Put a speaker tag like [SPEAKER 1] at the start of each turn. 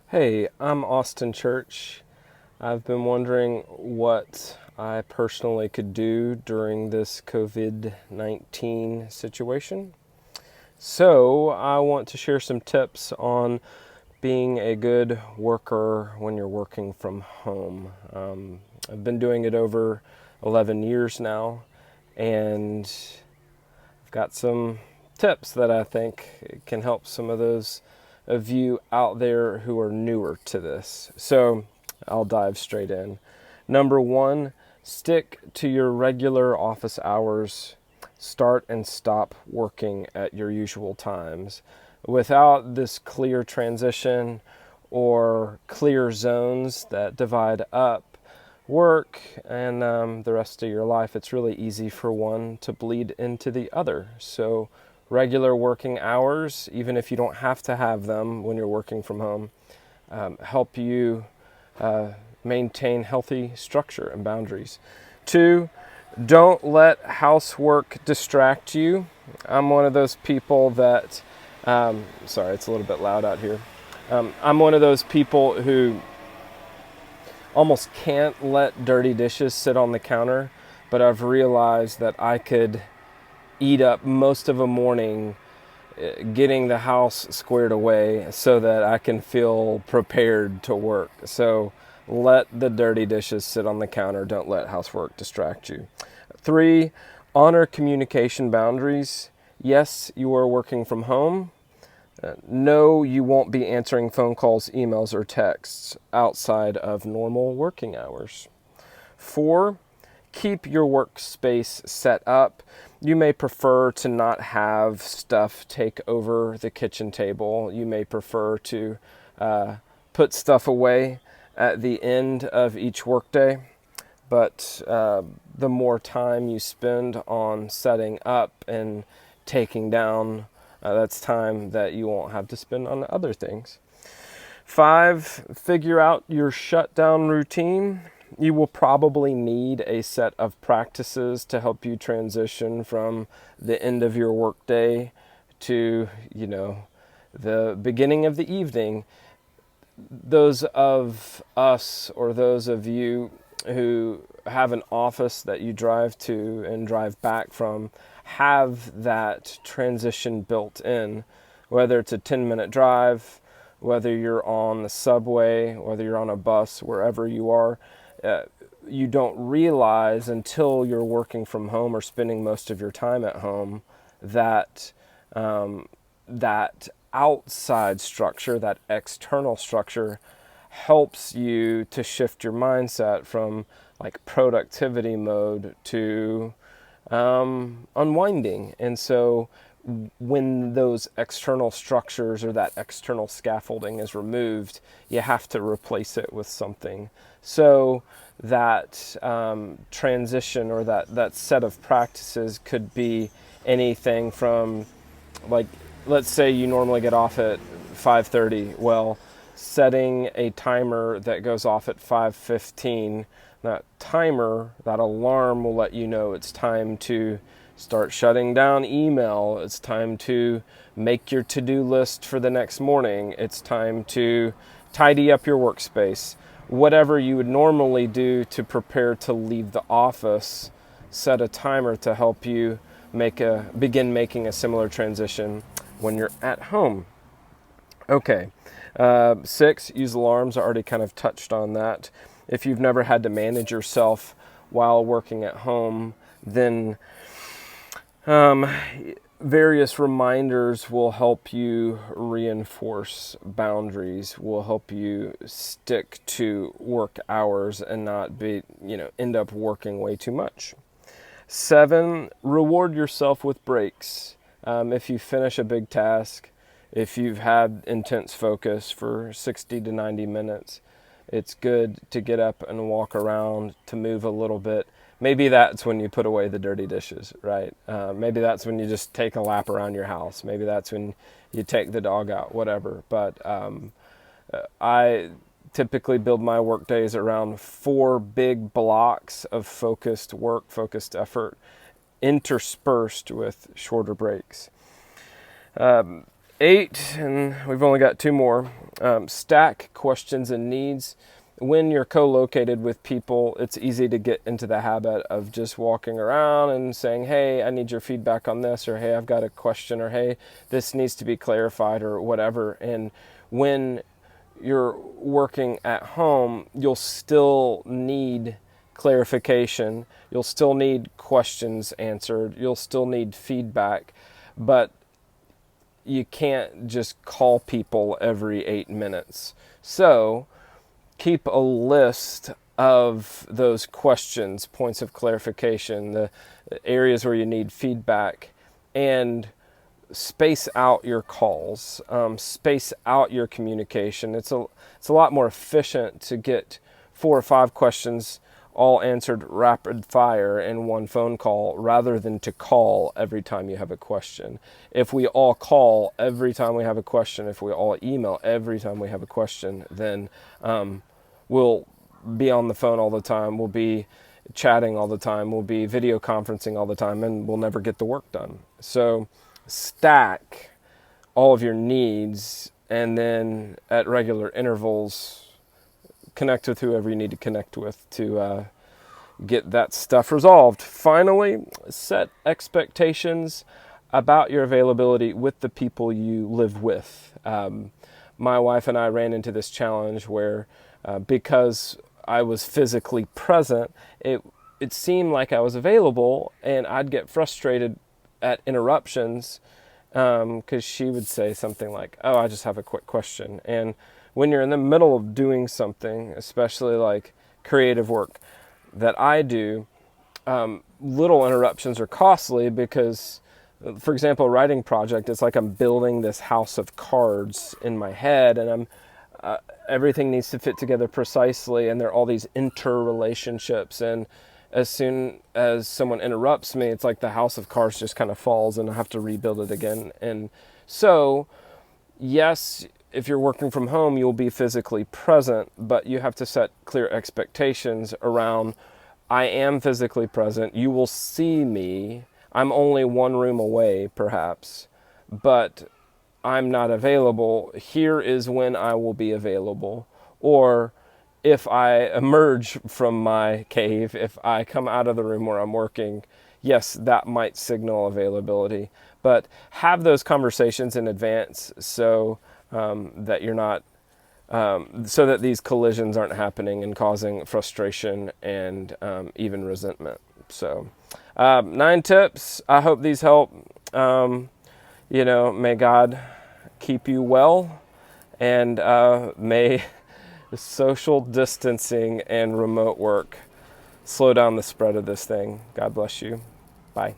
[SPEAKER 1] Hey, I'm Austin Church. I've been wondering what I personally could do during this COVID-19 situation. So, I want to share some tips on being a good worker when you're working from home. I've been doing it over 11 years now, and I've got some tips that I think can help some of you out there who are newer to this. So I'll dive straight in. Number one, stick to your regular office hours. Start and stop working at your usual times. Without this clear transition or clear zones that divide up work and the rest of your life, it's really easy for one to bleed into the other. So, regular working hours, even if you don't have to have them when you're working from home, help you maintain healthy structure and boundaries. Two, don't let housework distract you. I'm one of those people that, sorry, it's a little bit loud out here. I'm one of those people who almost can't let dirty dishes sit on the counter, but I've realized that I could eat up most of a morning getting the house squared away so that I can feel prepared to work. So let the dirty dishes sit on the counter. Don't let housework distract you. Three, honor communication boundaries. Yes, you are working from home. No, you won't be answering phone calls, emails, or texts outside of normal working hours. Four, keep your workspace set up. You may prefer to not have stuff take over the kitchen table. You may prefer to put stuff away at the end of each workday. But the more time you spend on setting up and taking down, that's time that you won't have to spend on other things. Five, figure out your shutdown routine. You will probably need a set of practices to help you transition from the end of your workday to, the beginning of the evening. Those of us or those of you who have an office that you drive to and drive back from have that transition built in, whether it's a 10-minute drive, whether you're on the subway, whether you're on a bus, wherever you are. You don't realize until you're working from home or spending most of your time at home that that outside structure, that external structure, helps you to shift your mindset from like productivity mode to unwinding. And so when those external structures or that external scaffolding is removed, you have to replace it with something. So that transition or that set of practices could be anything from, like, let's say you normally get off at 5:30. Well, setting a timer that goes off at 5:15, that timer, that alarm will let you know it's time to start shutting down email. It's time to make your to-do list for the next morning. It's time to tidy up your workspace. Whatever you would normally do to prepare to leave the office, set a timer to help you begin making a similar transition when you're at home. Okay. 6, use alarms. I already kind of touched on that. If you've never had to manage yourself while working at home, then various reminders will help you reinforce boundaries, will help you stick to work hours and not end up working way too much. 7, reward yourself with breaks. If you finish a big task, if you've had intense focus for 60 to 90 minutes, it's good to get up and walk around, to move a little bit. Maybe that's when you put away the dirty dishes, right? Maybe that's when you just take a lap around your house. Maybe that's when you take the dog out, whatever. But I typically build my work days around 4 big blocks of focused work, focused effort, interspersed with shorter breaks. 8, and we've only got 2 more. Stack questions and needs. When you're co-located with people, it's easy to get into the habit of just walking around and saying, hey, I need your feedback on this, or hey, I've got a question, or hey, this needs to be clarified, or whatever. And when you're working at home, you'll still need clarification. You'll still need questions answered. You'll still need feedback, but you can't just call people every 8 minutes. So keep a list of those questions, points of clarification, the areas where you need feedback, and space out your calls, space out your communication. It's a lot more efficient to get 4 or 5 questions all answered rapid fire in one phone call rather than to call every time you have a question. If we all call every time we have a question, if we all email every time we have a question, then we'll be on the phone all the time, we'll be chatting all the time, we'll be video conferencing all the time, and we'll never get the work done. So stack all of your needs, and then at regular intervals, connect with whoever you need to connect with to get that stuff resolved. Finally, set expectations about your availability with the people you live with. My wife and I ran into this challenge where because I was physically present, it seemed like I was available, and I'd get frustrated at interruptions because she would say something like, oh, I just have a quick question. And when you're in the middle of doing something, especially like creative work that I do, little interruptions are costly because, for example, a writing project, it's like I'm building this house of cards in my head, and everything needs to fit together precisely, and there are all these interrelationships, and as soon as someone interrupts me, it's like the house of cards just kind of falls and I have to rebuild it again. And so, yes, if you're working from home, you'll be physically present, but you have to set clear expectations around, I am physically present, you will see me, I'm only 1 room away perhaps, but I'm not available. Here is when I will be available. Or if I emerge from my cave, if I come out of the room where I'm working, yes, that might signal availability. But have those conversations in advance so that you're not, so that these collisions aren't happening and causing frustration and even resentment. So 9 tips. I hope these help. May God keep you well, and may social distancing and remote work slow down the spread of this thing. God bless you. Bye.